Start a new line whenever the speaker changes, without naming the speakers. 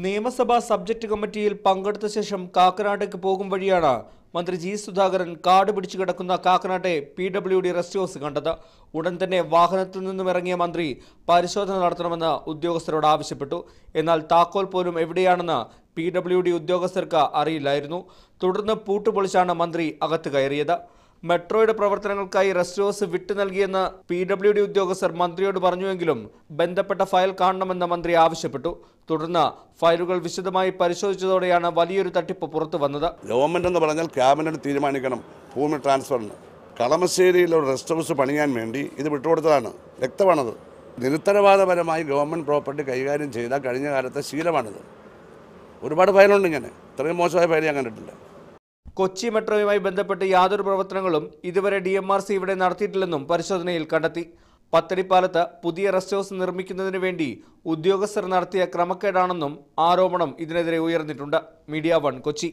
നിയമസഭാ സബ്ജക്ട് കമ്മിറ്റിയിൽ പങ്കെടുത്ത ശേഷം കാക്കനാട്ടേക്ക് പോകും വഴിയാണ് മന്ത്രി ജി സുധാകരൻ കാട് പിടിച്ചു കിടക്കുന്ന കാക്കനാട്ടെ PWD റെസ്റ്റ് ഹൗസ് കണ്ടത്. ഉടൻ തന്നെ വാഹനത്തിൽ നിന്നും ഇറങ്ങിയ മന്ത്രി പരിശോധന നടത്തണമെന്ന് ഉദ്യോഗസ്ഥരോട് ആവശ്യപ്പെട്ടു. എന്നാൽ താക്കോൽ പോലും എവിടെയാണെന്ന് PWD ഉദ്യോഗസ്ഥർക്ക് അറിയില്ലായിരുന്നു. തുടർന്ന് പൂട്ടുപൊളിച്ചാണ് മന്ത്രി അകത്ത് കയറിയത്. മെട്രോയുടെ പ്രവർത്തനങ്ങൾക്കായി റെസ്റ്റ് ഹൗസ് വിട്ടു നൽകിയെന്ന് PWD ഉദ്യോഗസ്ഥർ മന്ത്രിയോട് പറഞ്ഞുവെങ്കിലും ബന്ധപ്പെട്ട ഫയൽ കാണണമെന്ന് മന്ത്രി ആവശ്യപ്പെട്ടു. തുടർന്ന് ഫയലുകൾ വിശദമായി പരിശോധിച്ചതോടെയാണ് വലിയൊരു തട്ടിപ്പ് പുറത്തു വന്നത്.
ഗവൺമെന്റ് എന്ന് പറഞ്ഞാൽ ക്യാബിനറ്റ് തീരുമാനിക്കണം ഭൂമി ട്രാൻസ്ഫറിന്. കളമശ്ശേരിയിൽ ഒരു റെസ്റ്റ് ഹൗസ് പണിയാൻ വേണ്ടി ഇത് വിട്ടുകൊടുത്തതാണ്. വ്യക്തമാണത്. നിരുത്തരവാദപരമായി ഗവൺമെന്റ് പ്രോപ്പർട്ടി കൈകാര്യം ചെയ്ത കഴിഞ്ഞ കാലത്തെ ശീലമാണിത്. ഒരുപാട് ഫയലുണ്ട്. ഇങ്ങനെ ഇത്രയും മോശമായ ഫയൽ ഞാൻ കണ്ടിട്ടില്ല.
കൊച്ചി മെട്രോയുമായി ബന്ധപ്പെട്ട് യാതൊരു പ്രവർത്തനങ്ങളും ഇതുവരെ DMRC ഇവിടെ നടത്തിയിട്ടില്ലെന്നും പരിശോധനയിൽ കണ്ടെത്തി. പത്തടിപ്പാലത്ത് പുതിയ റെസ്റ്റ് ഹൗസ് നിർമ്മിക്കുന്നതിന് വേണ്ടി ഉദ്യോഗസ്ഥർ നടത്തിയ ക്രമക്കേടാണെന്നും ആരോപണം ഇതിനെതിരെ ഉയർന്നിട്ടുണ്ട്. മീഡിയ 1 കൊച്ചി.